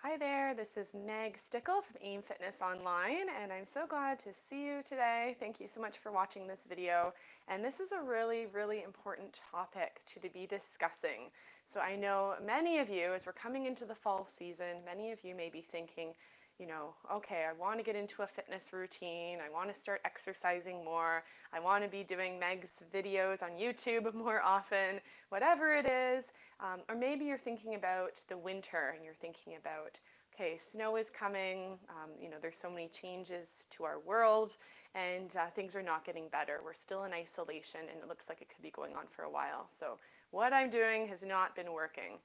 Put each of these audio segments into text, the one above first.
Hi there, this is Meg Stickle from AIM Fitness Online, and I'm so glad to see you today. Thank you so much for watching this video. And this is a really important topic to be discussing. So I know many of you, as we're coming into the fall season, many of you may be thinking, okay, I want to get into a fitness routine. I want to start exercising more. I want to be doing Meg's videos on YouTube more often, whatever it is. Or maybe you're thinking about the winter and you're thinking about, okay, snow is coming, there's so many changes to our world and things are not getting better. We're still in isolation and it looks like it could be going on for a while. So what I'm doing has not been working.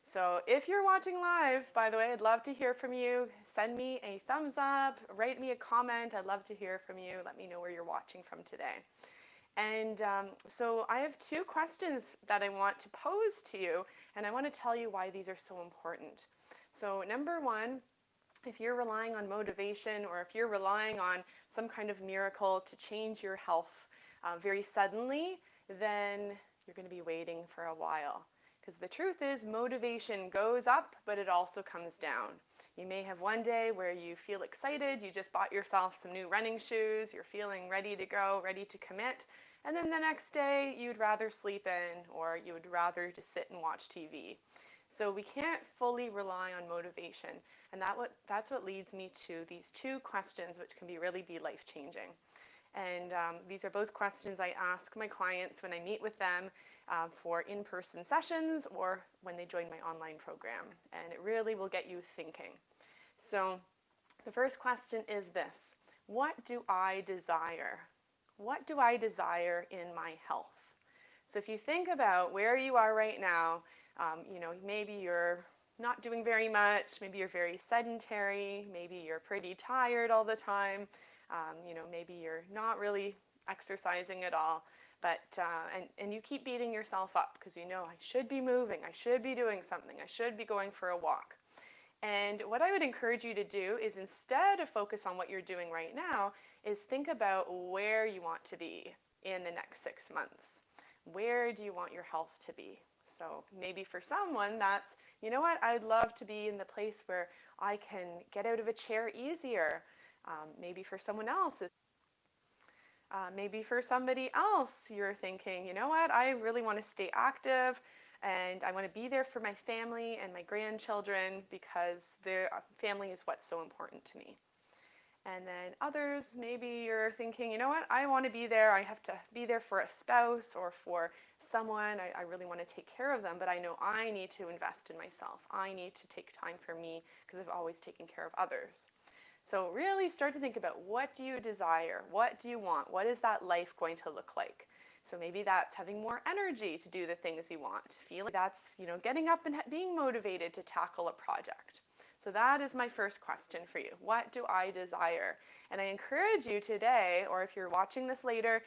So if you're watching live, by the way, I'd love to hear from you. Send me a thumbs up, write me a comment. I'd love to hear from you. Let me know where you're watching from today. And so I have two questions that I want to pose to you, and I want to tell you why these are so important. So number one, if you're relying on motivation or if you're relying on some kind of miracle to change your health very suddenly, then you're going to be waiting for a while. Because the truth is, motivation goes up, but it also comes down. You may have one day where you feel excited, you just bought yourself some new running shoes, you're feeling ready to go, ready to commit, and then the next day you'd rather sleep in or you would rather just sit and watch TV. So we can't fully rely on motivation, and that's what leads me to these two questions, which can really be life-changing. And these are both questions I ask my clients when I meet with them for in-person sessions or when they join my online program. And it really will get you thinking. So the first question is this: what do I desire? What do I desire in my health? So if you think about where you are right now, maybe you're not doing very much, maybe you're very sedentary, maybe you're pretty tired all the time, maybe you're not really exercising at all, but and you keep beating yourself up because I should be moving, I should be doing something, I should be going for a walk. And what I would encourage you to do is, instead of focus on what you're doing right now, is think about where you want to be in the next 6 months. Where do you want your health to be? So maybe for someone that's, I'd love to be in the place where I can get out of a chair easier. Maybe for someone else, maybe for somebody else, you're thinking, I really want to stay active and I want to be there for my family and my grandchildren because their family is what's so important to me. And then others, maybe you're thinking, I want to be there. I have to be there for a spouse or for someone. I really want to take care of them, but I know I need to invest in myself. I need to take time for me because I've always taken care of others. So really start to think about, what do you desire? What do you want? What is that life going to look like? So maybe that's having more energy to do the things you want. Feeling that's, getting up and being motivated to tackle a project. So that is my first question for you. What do I desire? And I encourage you today, or if you're watching this later,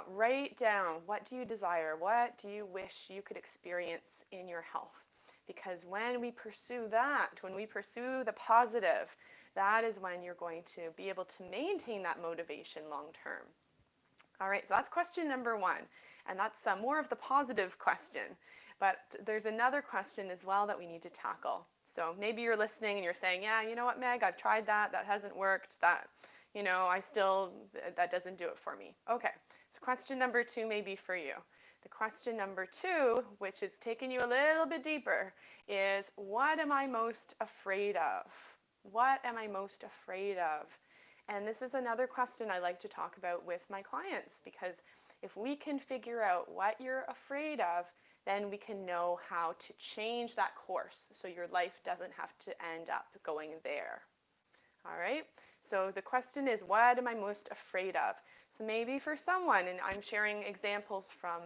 write down, what do you desire? What do you wish you could experience in your health? Because when we pursue that, when we pursue the positive, that is when you're going to be able to maintain that motivation long term. All right, so that's question number one, and that's more of the positive question. But there's another question as well that we need to tackle. So maybe you're listening and you're saying, yeah, you know what, Meg, I've tried that. That hasn't worked. That doesn't do it for me. Okay, so question number two may be for you. The question number two, which is taking you a little bit deeper, is, what am I most afraid of? What am I most afraid of? And this is another question I like to talk about with my clients, because if we can figure out what you're afraid of, then we can know how to change that course so your life doesn't have to end up going there. All right, so the question is, what am I most afraid of? So maybe for someone, and I'm sharing examples from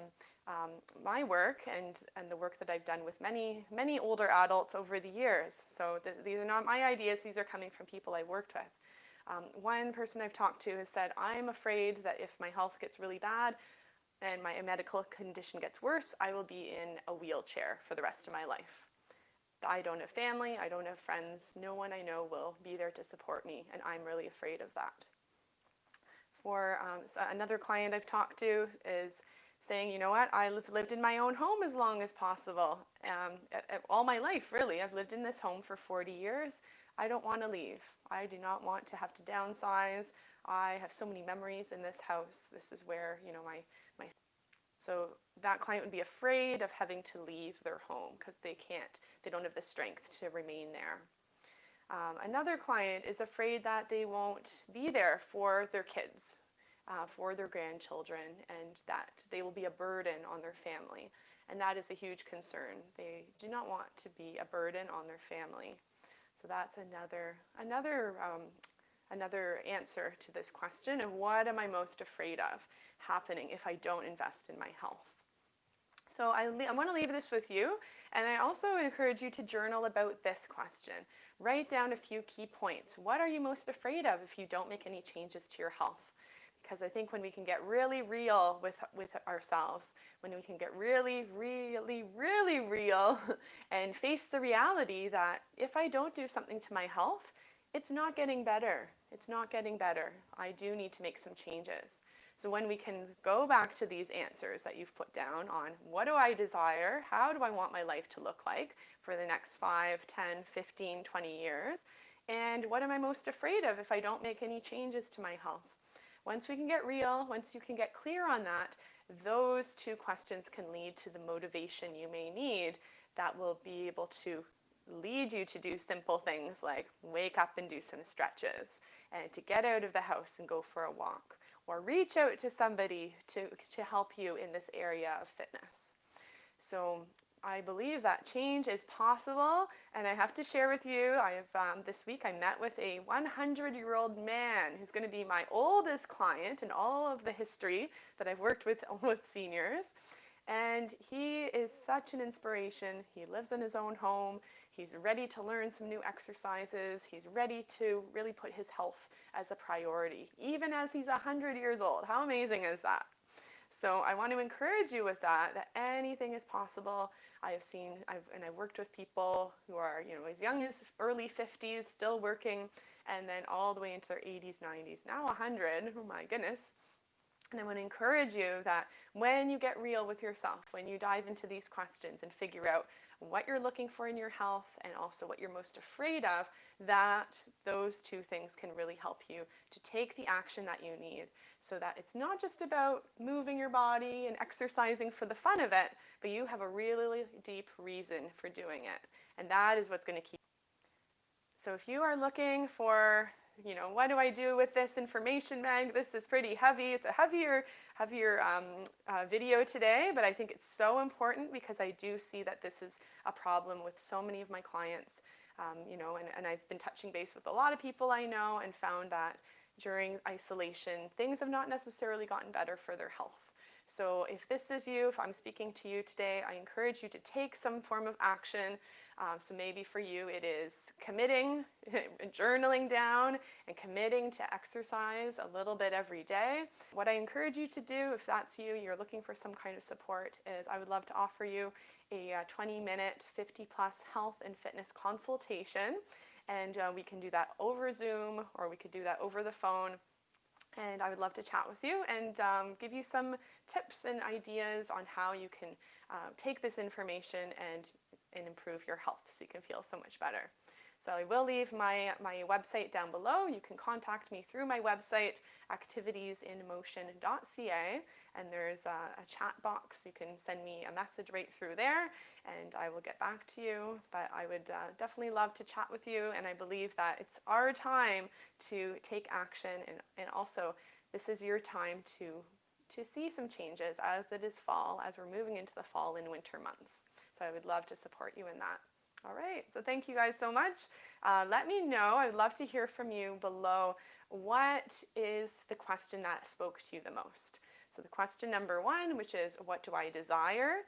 my work and the work that I've done with many older adults over the years. So these are not my ideas, these are coming from people I've worked with. One person I've talked to has said, I'm afraid that if my health gets really bad and my medical condition gets worse, I will be in a wheelchair for the rest of my life. I don't have family, I don't have friends, no one I know will be there to support me, and I'm really afraid of that. For another client I've talked to is saying, you know what, I've lived in my own home as long as possible, all my life, really. I've lived in this home for 40 years. I don't want to leave. I do not want to have to downsize. I have so many memories in this house. This is where, my so that client would be afraid of having to leave their home because they don't have the strength to remain there. Another client is afraid that they won't be there for their kids, for their grandchildren, and that they will be a burden on their family. And that is a huge concern. They do not want to be a burden on their family. So that's another answer to this question of what am I most afraid of happening if I don't invest in my health. So I want to leave this with you, and I also encourage you to journal about this question. Write down a few key points. What are you most afraid of if you don't make any changes to your health? Because I think when we can get really real with ourselves, when we can get really, really, really real and face the reality that if I don't do something to my health, it's not getting better. It's not getting better. I do need to make some changes. So when we can go back to these answers that you've put down on what do I desire, how do I want my life to look like for the next 5, 10, 15, 20 years, and what am I most afraid of if I don't make any changes to my health? Once we can get real, once you can get clear on that, those two questions can lead to the motivation you may need that will be able to lead you to do simple things like wake up and do some stretches, and to get out of the house and go for a walk, or reach out to somebody to help you in this area of fitness. So I believe that change is possible, and I have to share with you, this week I met with a 100-year-old man who's going to be my oldest client in all of the history that I've worked with seniors. And he is such an inspiration. He lives in his own home. He's ready to learn some new exercises. He's ready to really put his health as a priority, even as he's 100 years old. How amazing is that? So I want to encourage you with that anything is possible. I've worked with people who are, as young as early 50s, still working, and then all the way into their 80s, 90s, now 100, oh my goodness. And I want to encourage you that when you get real with yourself, when you dive into these questions and figure out what you're looking for in your health and also what you're most afraid of, that those two things can really help you to take the action that you need, so that it's not just about moving your body and exercising for the fun of it, but you have a really deep reason for doing it. And that is what's going to keep. So if you are looking for, what do I do with this information, Meg? This is pretty heavy. It's a heavier video today, but I think it's so important because I do see that this is a problem with so many of my clients. And I've been touching base with a lot of people I know and found that during isolation, things have not necessarily gotten better for their health. So if this is you, if I'm speaking to you today, I encourage you to take some form of action. So maybe for you it is committing, journaling down, and committing to exercise a little bit every day. What I encourage you to do, if that's you, you're looking for some kind of support, is I would love to offer you a 20-minute 50+ health and fitness consultation. And we can do that over Zoom, or we could do that over the phone. And I would love to chat with you and give you some tips and ideas on how you can take this information and improve your health so you can feel so much better. So I will leave my website down below. You can contact me through my website, activitiesinmotion.ca, and there's a chat box. You can send me a message right through there, and I will get back to you. But I would definitely love to chat with you, and I believe that it's our time to take action, and also this is your time to see some changes as it is fall, as we're moving into the fall and winter months. So I would love to support you in that. All right, so thank you guys so much. Let me know, I would love to hear from you below. What is the question that spoke to you the most? So the question number 1, which is, what do I desire?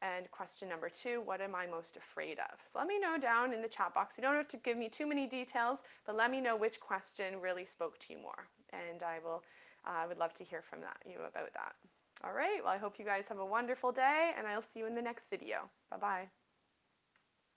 And question number 2, what am I most afraid of? So let me know down in the chat box. You don't have to give me too many details, but let me know which question really spoke to you more. And I would love to hear from you about that. All right, well, I hope you guys have a wonderful day, and I'll see you in the next video. Bye-bye.